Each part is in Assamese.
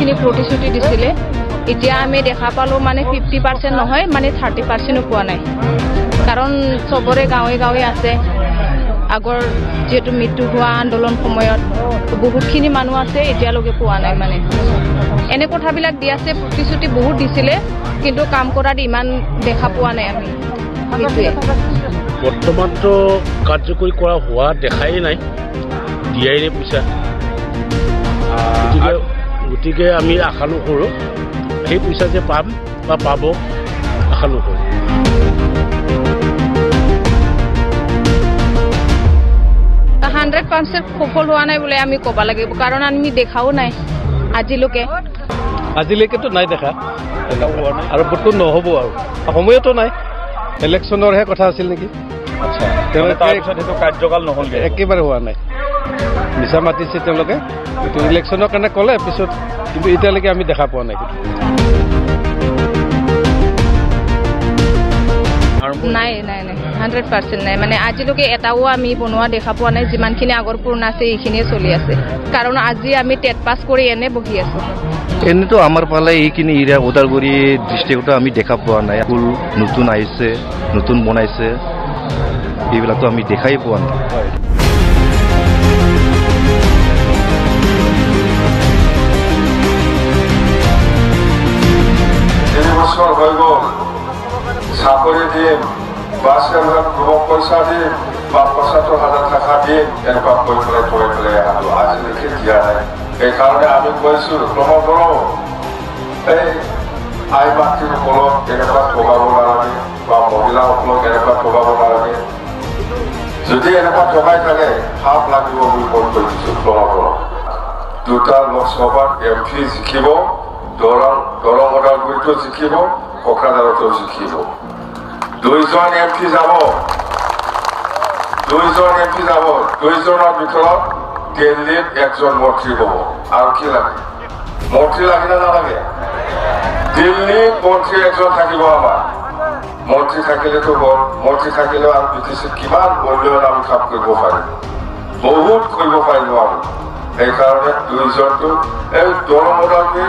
বহুতখিনি প্ৰতিশ্ৰুতি দিছিলে এতিয়া আমি দেখা পালোঁ মানে 50% নহয় মানে 30%ও পোৱা নাই কাৰণ চবৰে গাঁৱে গাঁৱে আছে আগৰ যেহেতু মৃত্যু হোৱা আন্দোলন সময়ত বহুতখিনি মানুহ আছে এতিয়ালৈকে পোৱা নাই মানে এনে কথাবিলাক দি আছে প্ৰতিশ্ৰুতি বহুত দিছিলে কিন্তু কাম কৰাত ইমান দেখা পোৱা নাই আমি সেইটোৱে বৰ্তমানতো কাৰ্যকৰী কৰা হোৱা দেখাই নাই দিয়াই নাই পইচা গতিকে আমি আশা নকৰোঁ সেই পইচা যে পাম বা পাব আশা নকৰোঁ 100% সফল হোৱা নাই বুলি আমি ক'ব লাগিব কাৰণ আমি দেখাও নাই আজিলৈকেতো নাই দেখা আৰু বৰ্তমান নহ'ব আৰু সময়তো নাই ইলেকশ্যনৰহে কথা আছিল নেকি আচ্ছা তাৰপিছত সেইটো কাৰ্যকাল নহ'লগৈ একেবাৰে হোৱা নাই মিছা মাতিছে তেওঁলোকে কিন্তু ইলেকশ্যনৰ কাৰণে ক'লে পিছত কিন্তু এতিয়ালৈকে আমি দেখা পোৱা নাই নাই নাই নাই 100% নাই মানে আজিলৈকে এটাও আমি বনোৱা দেখা পোৱা নাই যিমানখিনি আগৰ পুৰণা আছে এইখিনিয়ে চলি আছে কাৰণ আজি আমি টেট পাছ কৰি এনে বহি আছোঁ এনেতো আমাৰ ফালে এইখিনি এৰিয়া ওদালগুৰি ডিষ্ট্ৰিক্টতো আমি দেখা পোৱা নাই স্কুল নতুন আহিছে নতুন বনাইছে এইবিলাকতো আমি দেখাই পোৱা নাই চাকৰি দিম বা পইচা দিম বা ৭৫,০০০ টকা দিম এনেকুৱা কৈ পেলাই আজিলৈকে দিয়া নাই সেইকাৰণে আমি কৈছোঁ ক্ৰমশ এই আই মাতৃসকলক এনেকুৱা ঠগাব নালাগে বা মহিলাসকলক এনেকুৱা ঠগাব নালাগে যদি এনেকুৱা ঠগাই থাকে সাপ লাগিব বুলি মই কৈ দিছোঁ ক্ৰমশ দুটা লোকসভাত MP জিকিব দৰং ওদালগুৰিতো জিকিব কোকৰাঝাৰতো জিকিব দুইজন MP যাব দুইজনৰ ভিতৰত দিল্লীত একজন মন্ত্ৰী হ'ব আৰু কি লাগে মন্ত্ৰী লাগে না নালাগে দিল্লীত মন্ত্ৰী একজন থাকিব আমাৰ মন্ত্ৰী থাকিলেতো হ'ল মন্ত্ৰী থাকিলেও আৰু বিটিচিত কিমান উন্নয়ন আমি কাম কৰিব পাৰিম বহুত কৰিব পাৰিম আমি সেইকাৰণে দুইজনটো এই দৰং ওদালগুৰি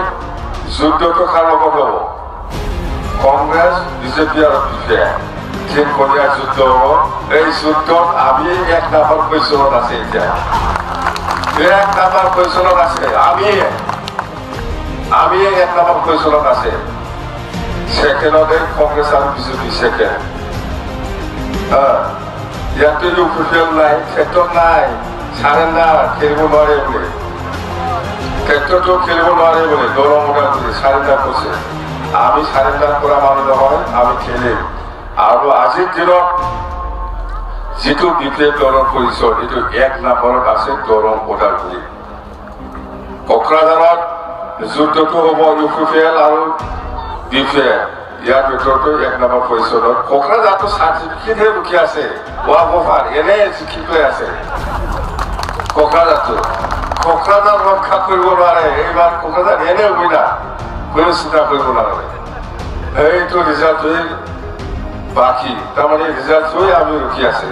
যুদ্ধটো কাৰ লগত হ'ব কংগ্ৰেছ বিজেপি আৰু BJP তিনিখনীয়া যুদ্ধ হ'ব এই যুদ্ধত আমি ১ নম্বৰ পজিশ্যনত আছে এতিয়া 1 নম্বৰ পজিশ্যনত আছে আমি 1 নম্বৰ পজিশ্যনত আছে ছেকেণ্ডতে কংগ্ৰেছ আৰু বিজেপি ছেকেণ্ড ইয়াতে অফিচিয়েল নাই ক্ষেত্ৰত নাই চাৰেণ্ডাৰ খেলিব নোৱাৰে বুলি ক্ষেত্ৰতো খেলিব নোৱাৰে বুলি দৰং ওদালগুৰি চাৰেণ্ডাৰ কৰিছে আমি চাৰেণ্ডাৰ কৰা মানুহ নহয় আমি খেলিম আৰু আজিৰ দিনত যিটো বিপ্লৱ দলৰ পৰিচয় এইটো 1 নম্বৰত আছে দৰং ওদালগুৰি কোকৰাঝাৰত যুদ্ধটো হ'ব UPPL আৰু BPL ইয়াৰ ভিতৰতো 1 নম্বৰ পজিশ্যনত কোকৰাঝাৰতো চাৰ্টিফিকেটহে ৰখি আছে ৱাকফাৰ এনে জিকি পেলাই আছে কোকৰাঝাৰ ৰক্ষা কৰিব নোৱাৰে এইবাৰ কোকৰাঝাৰ এনে উইনা কোনো চিন্তা কৰিব নালাগে এইটো ৰিজাল্ট বাকী তাৰমানে ৰিজাল্ট আমি ৰখি আছে